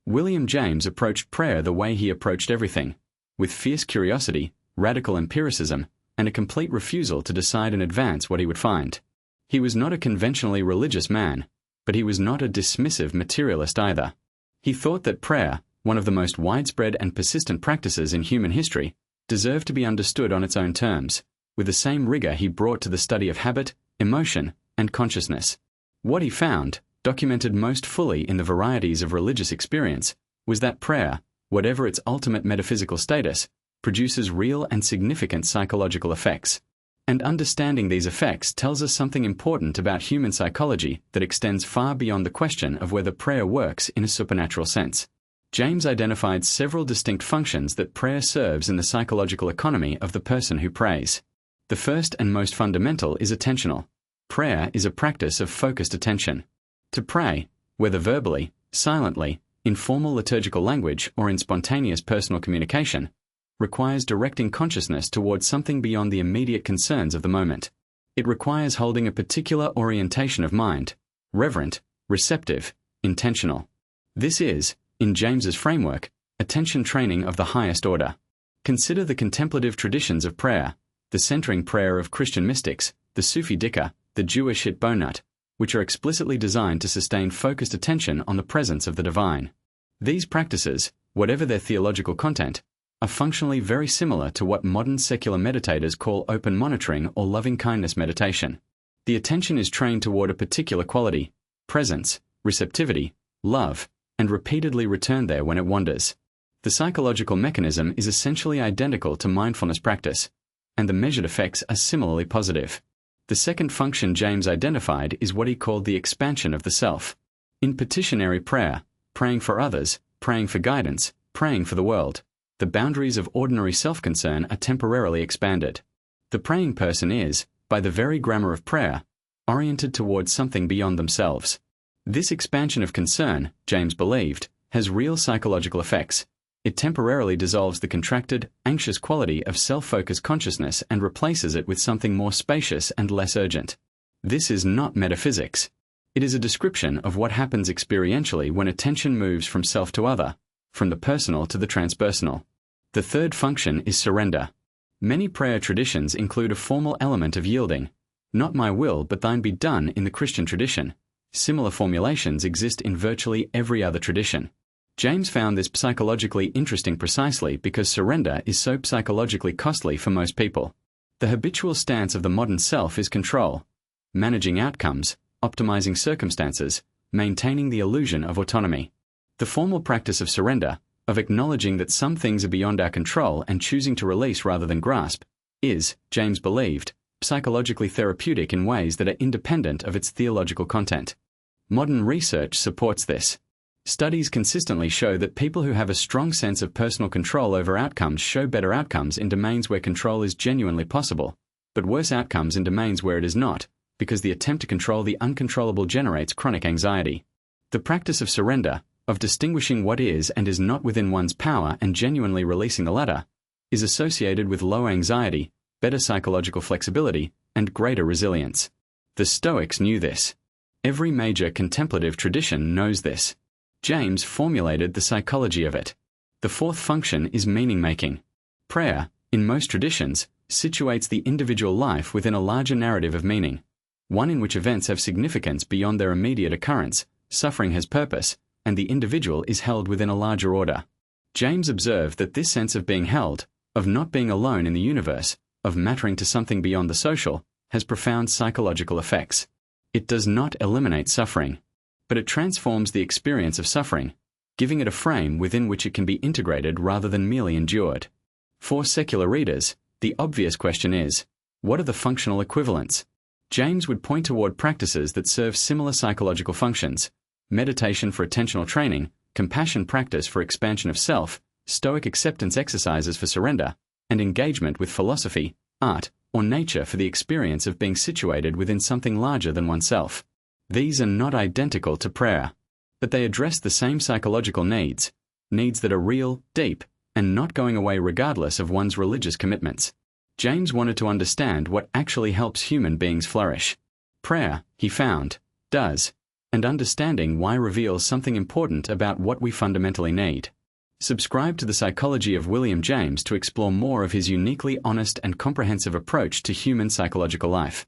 William James approached prayer the way he approached everything, with fierce curiosity, radical empiricism, and a complete refusal to decide in advance what he would find. He was not a conventionally religious man, but he was not a dismissive materialist either. He thought that prayer, one of the most widespread and persistent practices in human history, deserved to be understood on its own terms, with the same rigor he brought to the study of habit, emotion, and consciousness. What he found, documented most fully in the varieties of religious experience, was that prayer, whatever its ultimate metaphysical status, produces real and significant psychological effects. And understanding these effects tells us something important about human psychology that extends far beyond the question of whether prayer works in a supernatural sense. James identified several distinct functions that prayer serves in the psychological economy of the person who prays. The first and most fundamental is attentional. Prayer is a practice of focused attention. To pray, whether verbally, silently, in formal liturgical language, or in spontaneous personal communication, requires directing consciousness towards something beyond the immediate concerns of the moment. It requires holding a particular orientation of mind, reverent, receptive, intentional. This is, in James's framework, attention training of the highest order. Consider the contemplative traditions of prayer, the centering prayer of Christian mystics, the Sufi dhikr, the Jewish hitbonut, which are explicitly designed to sustain focused attention on the presence of the divine. These practices, whatever their theological content, are functionally very similar to what modern secular meditators call open monitoring or loving-kindness meditation. The attention is trained toward a particular quality, presence, receptivity, love, and repeatedly returned there when it wanders. The psychological mechanism is essentially identical to mindfulness practice, and the measured effects are similarly positive. The second function James identified is what he called the expansion of the self. In petitionary prayer, praying for others, praying for guidance, praying for the world, the boundaries of ordinary self-concern are temporarily expanded. The praying person is, by the very grammar of prayer, oriented towards something beyond themselves. This expansion of concern, James believed, has real psychological effects. It temporarily dissolves the contracted, anxious quality of self-focused consciousness and replaces it with something more spacious and less urgent. This is not metaphysics. It is a description of what happens experientially when attention moves from self to other, from the personal to the transpersonal. The third function is surrender. Many prayer traditions include a formal element of yielding. Not my will but thine be done in the Christian tradition. Similar formulations exist in virtually every other tradition. James found this psychologically interesting precisely because surrender is so psychologically costly for most people. The habitual stance of the modern self is control, managing outcomes, optimizing circumstances, maintaining the illusion of autonomy. The formal practice of surrender, of acknowledging that some things are beyond our control and choosing to release rather than grasp, is, James believed, psychologically therapeutic in ways that are independent of its theological content. Modern research supports this. Studies consistently show that people who have a strong sense of personal control over outcomes show better outcomes in domains where control is genuinely possible, but worse outcomes in domains where it is not, because the attempt to control the uncontrollable generates chronic anxiety. The practice of surrender, of distinguishing what is and is not within one's power and genuinely releasing the latter, is associated with low anxiety, better psychological flexibility, and greater resilience. The Stoics knew this. Every major contemplative tradition knows this. James formulated the psychology of it. The fourth function is meaning-making. Prayer, in most traditions, situates the individual life within a larger narrative of meaning, one in which events have significance beyond their immediate occurrence, suffering has purpose, and the individual is held within a larger order. James observed that this sense of being held, of not being alone in the universe, of mattering to something beyond the social, has profound psychological effects. It does not eliminate suffering, but it transforms the experience of suffering, giving it a frame within which it can be integrated rather than merely endured. For secular readers, the obvious question is, what are the functional equivalents? James would point toward practices that serve similar psychological functions: meditation for attentional training, compassion practice for expansion of self, Stoic acceptance exercises for surrender, and engagement with philosophy, art, or nature for the experience of being situated within something larger than oneself. These are not identical to prayer, but they address the same psychological needs that are real, deep, and not going away regardless of one's religious commitments. James wanted to understand what actually helps human beings flourish. Prayer, he found, does, and understanding why reveals something important about what we fundamentally need. Subscribe to The Psychology of William James to explore more of his uniquely honest and comprehensive approach to human psychological life.